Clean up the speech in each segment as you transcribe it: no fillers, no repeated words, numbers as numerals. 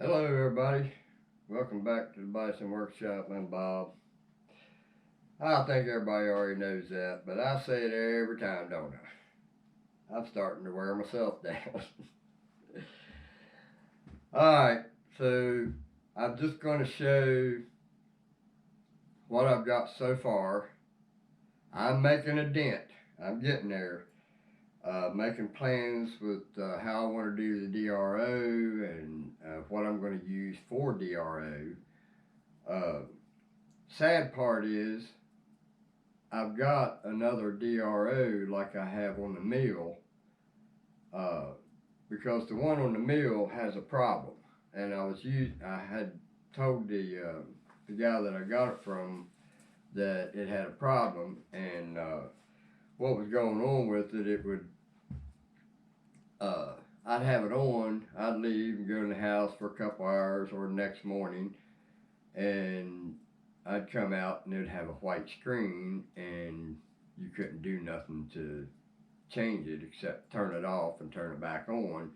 Hello everybody, welcome back to the Bison Workshop. I'm Bob. I think everybody already knows that, but I say it every time, don't I? I'm starting to wear myself down. Alright, so I'm just going to show what I've got so far. I'm making a dent, I'm getting there. Making plans with how I want to do the DRO and what I'm going to use for DRO. Sad part is I've got another DRO like I have on the mill, because the one on the mill has a problem, and I had told the guy that I got it from that it had a problem, and what was going on with it, it would I'd have it on, I'd leave and go in the house for a couple hours or the next morning, and I'd come out and it'd have a white screen and you couldn't do nothing to change it except turn it off and turn it back on.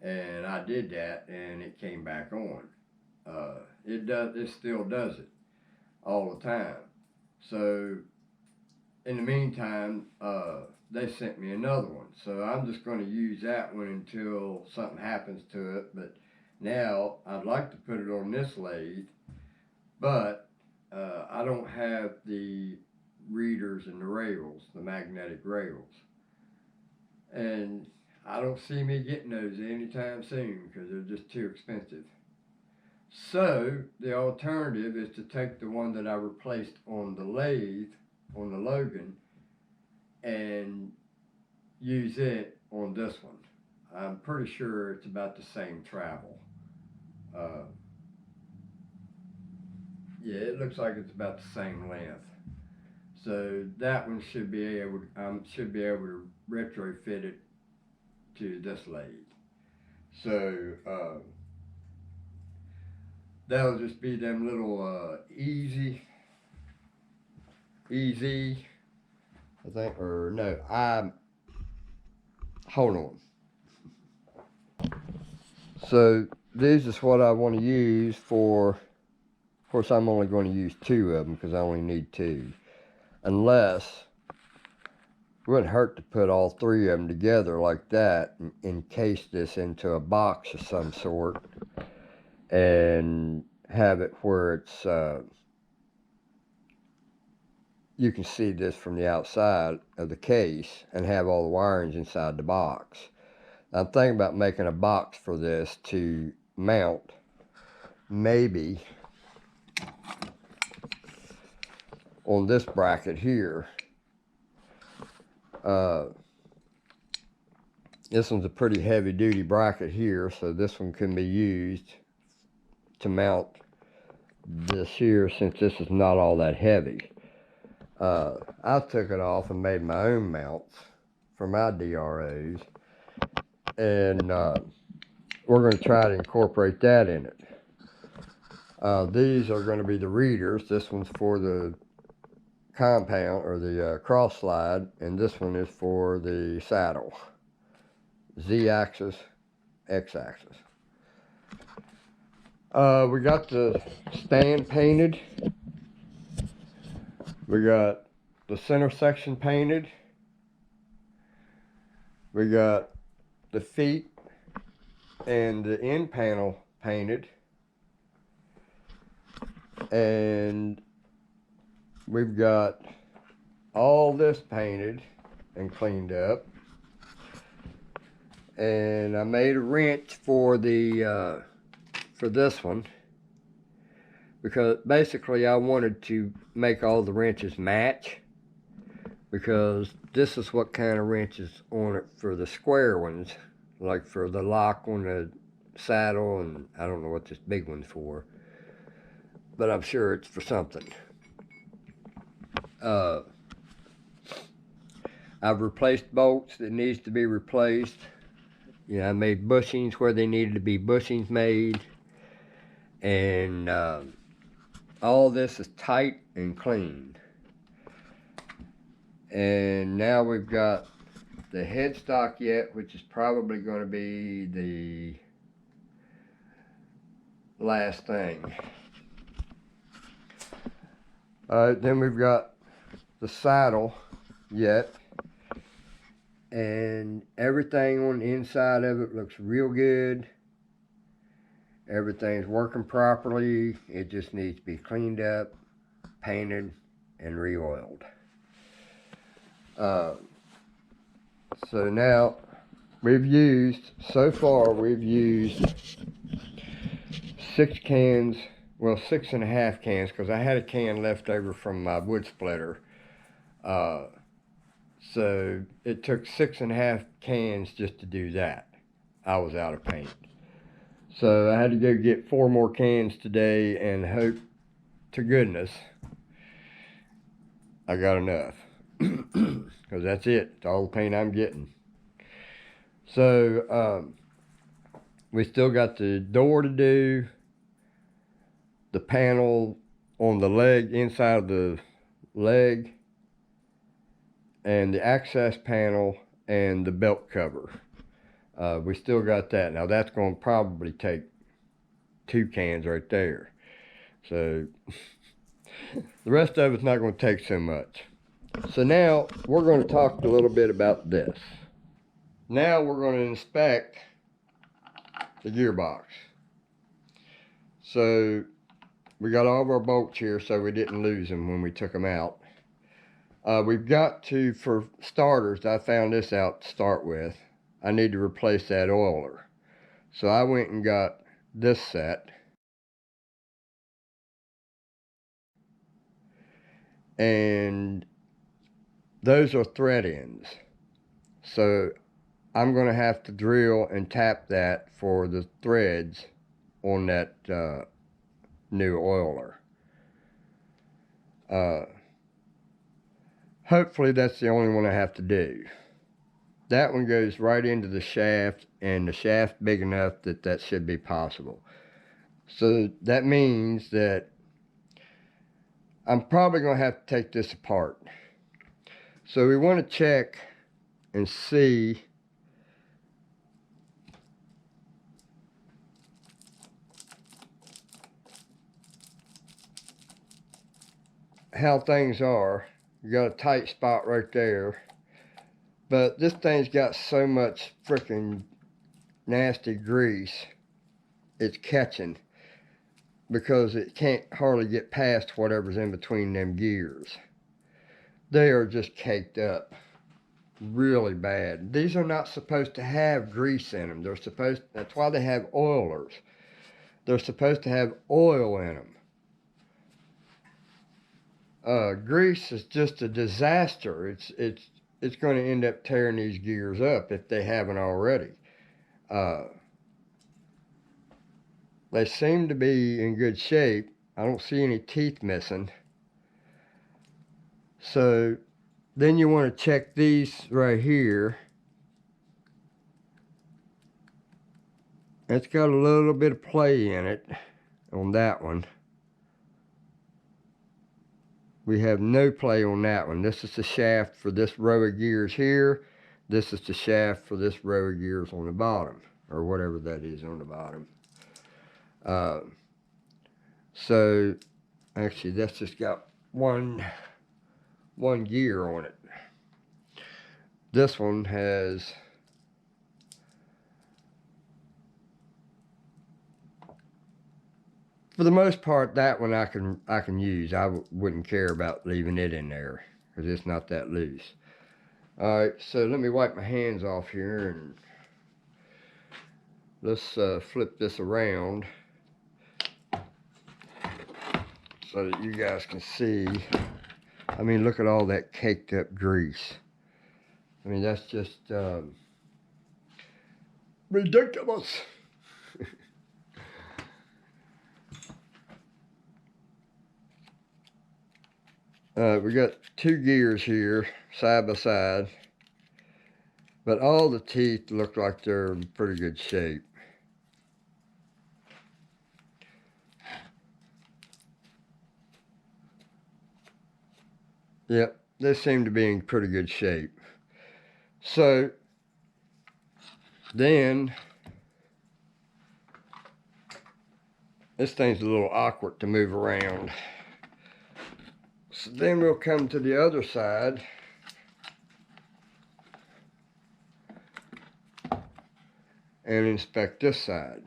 And I did that and it came back on. It still does it all the time. So in the meantime, they sent me another one. So I'm just going to use that one until something happens to it. But now I'd like to put it on this lathe, but I don't have the readers and the rails, the magnetic rails. And I don't see me getting those anytime soon because they're just too expensive. So the alternative is to take the one that I replaced on the lathe, on the Logan, and use it on this one. I'm pretty sure it's about the same travel. Yeah, it looks like it's about the same length. So that one should be able to retrofit it to this lathe. So that'll just be them little easy, I think, or no, hold on. So this is what I want to use for. Of course, I'm only going to use two of them because I only need two. Unless, it wouldn't hurt to put all three of them together like that and encase this into a box of some sort and have it where it's, you can see this from the outside of the case and have all the wirings inside the box. I'm thinking about making a box for this to mount, maybe on this bracket here. This one's a pretty heavy duty bracket here, so this one can be used to mount this here since this is not all that heavy. I took it off and made my own mounts for my DROs, and we're going to try to incorporate that in it. These are going to be the readers. This one's for the compound or the cross slide, and this one is for the saddle, Z-axis, X-axis. We got the stand painted, we got the center section painted, we got the feet and the end panel painted, and we've got all this painted and cleaned up. And I made a wrench for the for this one because basically I wanted to make all the wrenches match, because this is what kind of wrench is on it for the square ones, like for the lock on the saddle, and I don't know what this big one's for, but I'm sure it's for something. I've replaced bolts that needs to be replaced. I made bushings where they needed to be bushings made, and all this is tight and clean. And now we've got the headstock yet, which is probably going to be the last thing. Then we've got the saddle yet, and everything on the inside of it looks real good. Everything's working properly. It just needs to be cleaned up, painted, and re-oiled. So now so far we've used 6 cans, well 6.5 cans, because I had a can left over from my wood splitter. So it took 6.5 cans just to do that. I was out of paint. So I had to go get 4 more cans today and hope to goodness I got enough. Because that's it. It's all the paint I'm getting. So we still got the door to do, the panel on the leg, inside of the leg, and the access panel and the belt cover. We still got that. Now that's going to probably take 2 cans right there. So the rest of it's not going to take so much. So now we're going to talk a little bit about this. Now we're going to inspect the gearbox. So we got all of our bolts here so we didn't lose them when we took them out. We've got to, for starters, I found this out to start with, I need to replace that oiler. So I went and got this set. And those are thread ends. So I'm going to have to drill and tap that for the threads on that new oiler. Hopefully that's the only one I have to do. That one goes right into the shaft, and the shaft big enough that that should be possible. So that means that I'm probably going to have to take this apart. So we want to check and see how things are. You got a tight spot right there. But this thing's got so much freaking nasty grease, it's catching, because it can't hardly get past whatever's in between them gears. They are just caked up really bad. These are not supposed to have grease in them. That's why they have oilers. They're supposed to have oil in them. Grease is just a disaster. It's going to end up tearing these gears up if they haven't already. They seem to be in good shape. I don't see any teeth missing. So then you want to check these right here. It's got a little bit of play in it on that one. We have no play on that one. This is the shaft for this row of gears here. This is the shaft for this row of gears on the bottom, or whatever that is on the bottom. So actually that's just got one gear on it. This one has for the most part, that one I can use. I wouldn't care about leaving it in there because it's not that loose. All right, so let me wipe my hands off here and let's flip this around so that you guys can see. I mean, look at all that caked up grease. I mean, that's just ridiculous. We got 2 gears here, side by side, but all the teeth look like they're in pretty good shape. Yep, they seem to be in pretty good shape. So then this thing's a little awkward to move around. So then we'll come to the other side. And inspect this side.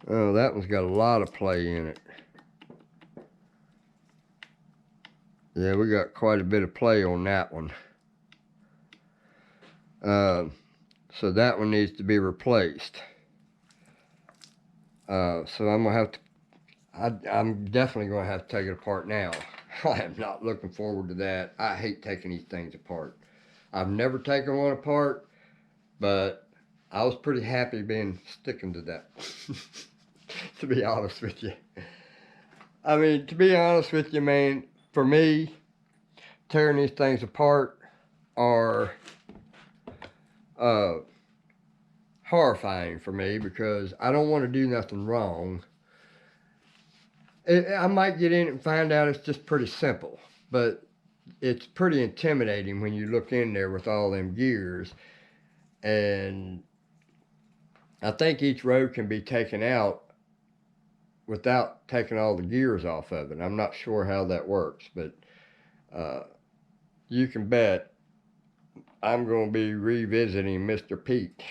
Oh, that one's got a lot of play in it. Yeah, we got quite a bit of play on that one. So that one needs to be replaced. So I'm gonna have to, I'm definitely gonna have to take it apart now. I am not looking forward to that. I hate taking these things apart. I've never taken one apart, but I was pretty happy sticking to that. To be honest with you. I mean, to be honest with you, man, for me, tearing these things apart are horrifying for me because I don't want to do nothing wrong. I might get in and find out it's just pretty simple, but it's pretty intimidating when you look in there with all them gears. And I think each row can be taken out without taking all the gears off of it. I'm not sure how that works, but you can bet I'm going to be revisiting Mr. Pete.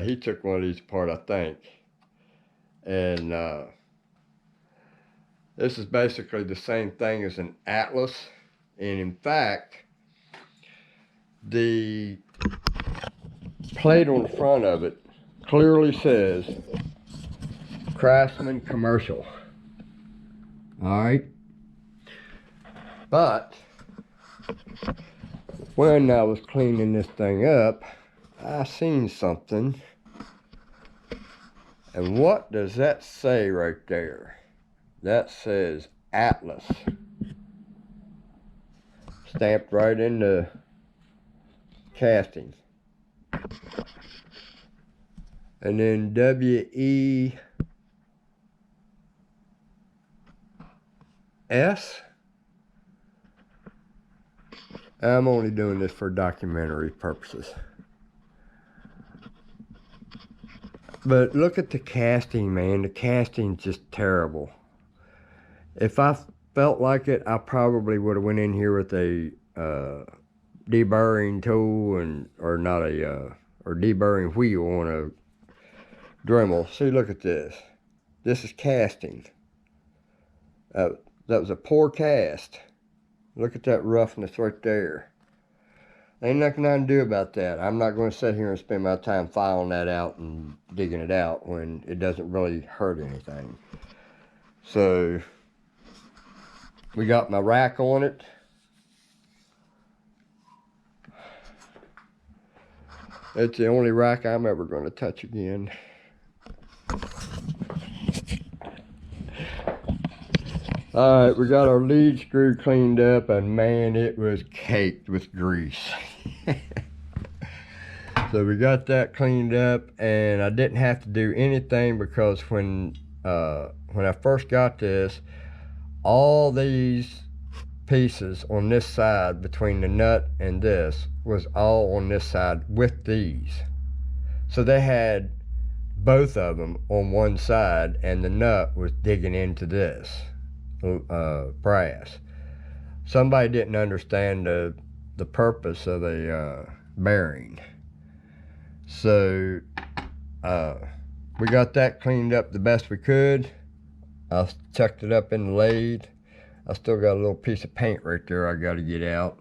He took one of these apart, I think. And this is basically the same thing as an Atlas. And in fact, the plate on the front of it clearly says Craftsman Commercial. Alright. But when I was cleaning this thing up, I seen something. And what does that say right there? That says Atlas. Stamped right in the casting. And then WES. I'm only doing this for documentary purposes. But look at the casting, man. The casting's just terrible. If I felt like it, I probably would have went in here with a deburring tool or deburring wheel on a Dremel. See, look at this. This is casting. That was a poor cast. Look at that roughness right there. Ain't nothing I can do about that. I'm not going to sit here and spend my time filing that out and digging it out when it doesn't really hurt anything. So, we got my rack on it. It's the only rack I'm ever going to touch again. Alright, we got our lead screw cleaned up, and man, it was caked with grease. So we got that cleaned up, and I didn't have to do anything because when I first got this, all these pieces on this side between the nut and this was all on this side with these. So they had both of them on one side, and the nut was digging into this brass. Somebody didn't understand the purpose of a bearing. So we got that cleaned up the best we could. I tucked it up in the lathe. I still got a little piece of paint right there I got to get out.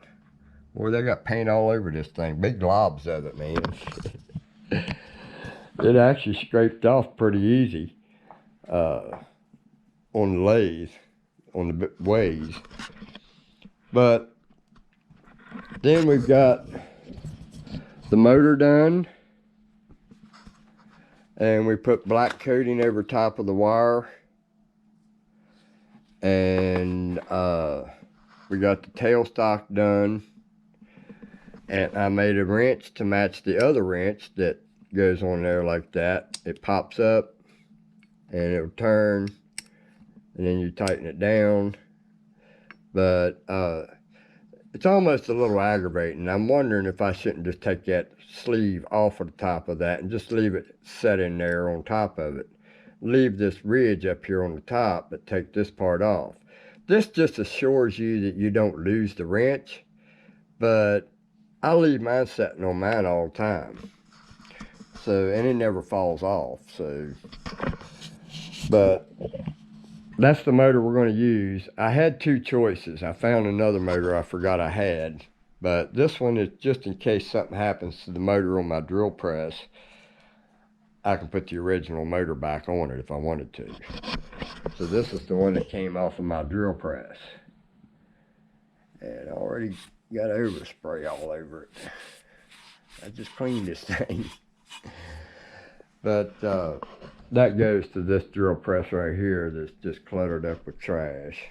Boy, they got paint all over this thing. Big globs of it, man. It actually scraped off pretty easy on the lathe, on the ways. But then we've got the motor done. And we put black coating over top of the wire. And we got the tailstock done. And I made a wrench to match the other wrench that goes on there like that. It pops up and it'll turn, and then you tighten it down. But it's almost a little aggravating. I'm wondering if I shouldn't just take that sleeve off of the top of that and just leave it set in there on top of it. Leave this ridge up here on the top, but take this part off. This just assures you that you don't lose the wrench, but I leave mine setting on mine all the time. So, and it never falls off, so. But that's the motor we're going to use. I had two choices. I found another motor I forgot I had, but this one is just in case something happens to the motor on my drill press. I can put the original motor back on it if I wanted to. So this is the one that came off of my drill press. And I already got overspray all over it. I just cleaned this thing. But that goes to this drill press right here that's just cluttered up with trash.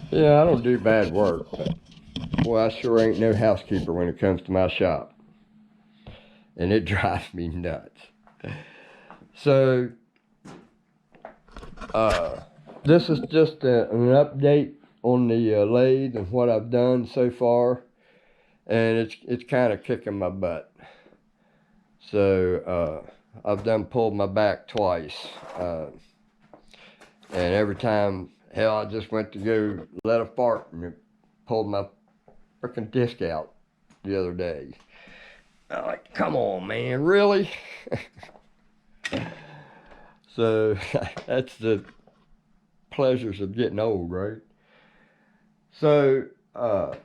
Yeah, I don't do bad work, but boy, I sure ain't no housekeeper when it comes to my shop. And it drives me nuts. So, this is just an update on the lathe and what I've done so far. And it's kind of kicking my butt. So, I've done pulled my back twice. And every time, hell, I just went to go let a fart and it pulled my freaking disc out the other day. I'm like, come on, man, really? So, that's the pleasures of getting old, right? So, I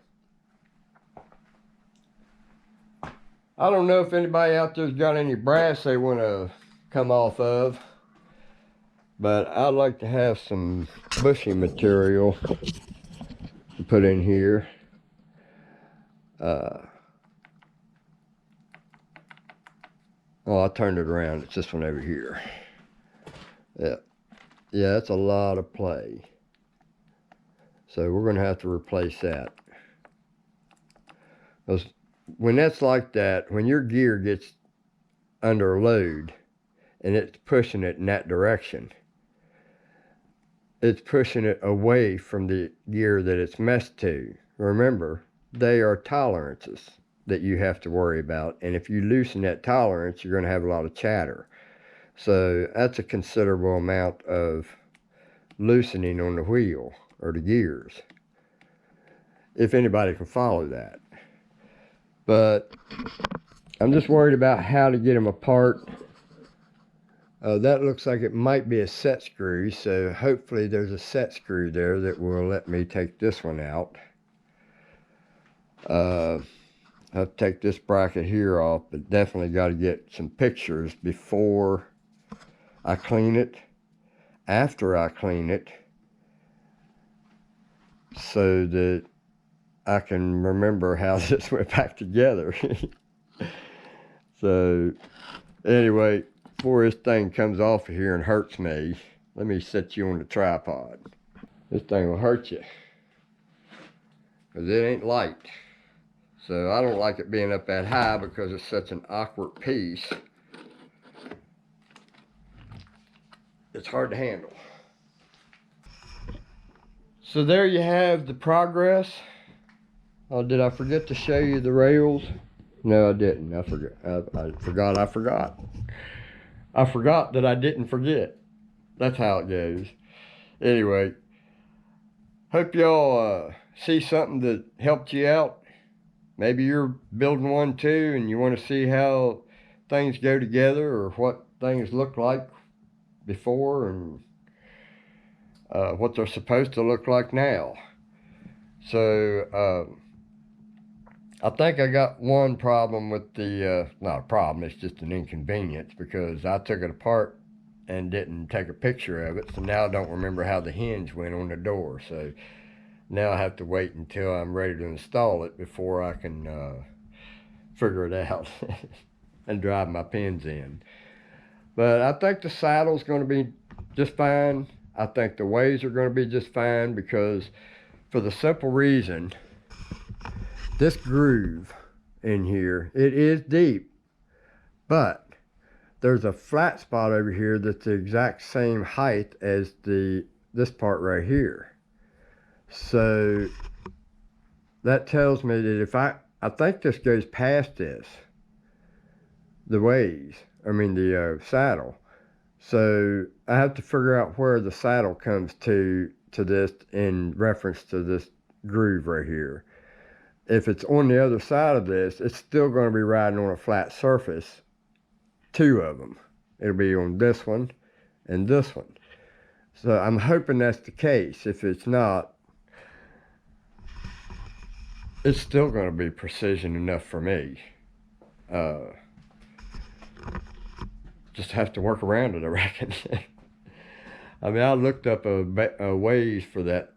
don't know if anybody out there's got any brass they want to come off of, but I'd like to have some bushing material to put in here. Oh, I turned it around. It's this one over here. Yeah, that's a lot of play. So we're going to have to replace that. Because when that's like that, when your gear gets under load and it's pushing it in that direction, it's pushing it away from the gear that it's messed to. Remember, they are tolerances that you have to worry about. And if you loosen that tolerance, you're going to have a lot of chatter. So that's a considerable amount of loosening on the wheel or the gears, if anybody can follow that. But I'm just worried about how to get them apart. That looks like it might be a set screw, so hopefully there's a set screw there that will let me take this one out. I'll take this bracket here off, but definitely got to get some pictures before I clean it, after I clean it, so that I can remember how this went back together. So, anyway, before this thing comes off of here and hurts me, let me set you on the tripod. This thing will hurt you, because it ain't light. So I don't like it being up that high because it's such an awkward piece. It's hard to handle. So there you have the progress. Oh, did I forget to show you the rails? No, I didn't. I forgot. I forgot that I didn't forget. That's how it goes. Anyway, hope y'all see something that helped you out. Maybe you're building one too and you want to see how things go together or what things look like before and what they're supposed to look like now. So I think I got one problem with the, not a problem, it's just an inconvenience, because I took it apart and didn't take a picture of it, so now I don't remember how the hinge went on the door. So now I have to wait until I'm ready to install it before I can figure it out and drive my pins in. But I think the saddle's going to be just fine. I think the ways are going to be just fine, because for the simple reason, this groove in here, it is deep, but there's a flat spot over here that's the exact same height as the this part right here. So that tells me that if I think this goes past this, the saddle. So I have to figure out where the saddle comes to this in reference to this groove right here. If it's on the other side of this, it's still going to be riding on a flat surface, two of them. It'll be on this one and this one. So I'm hoping that's the case. If it's not, it's still going to be precision enough for me. Just have to work around it, I reckon. I mean, I looked up a ways for that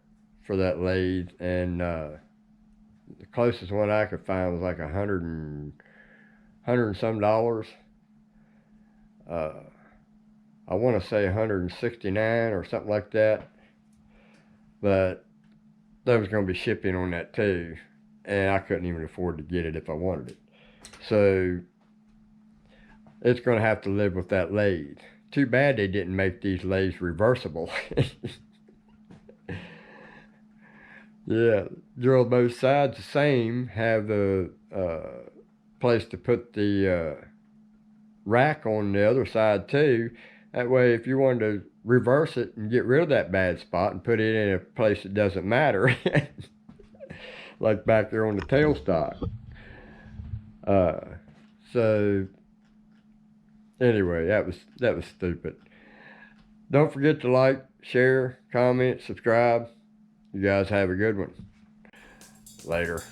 lathe, and the closest one I could find was like $100 and some dollars. I want to say 169 or something like that, but there was going to be shipping on that too, and I couldn't even afford to get it if I wanted it. So it's going to have to live with that lathe. Too bad they didn't make these lathes reversible. Yeah, drill both sides the same, have the place to put the rack on the other side too. That way, if you wanted to reverse it and get rid of that bad spot and put it in a place that doesn't matter, like back there on the tailstock. So anyway, that was stupid. Don't forget to like, share, comment, subscribe. You guys have a good one. Later.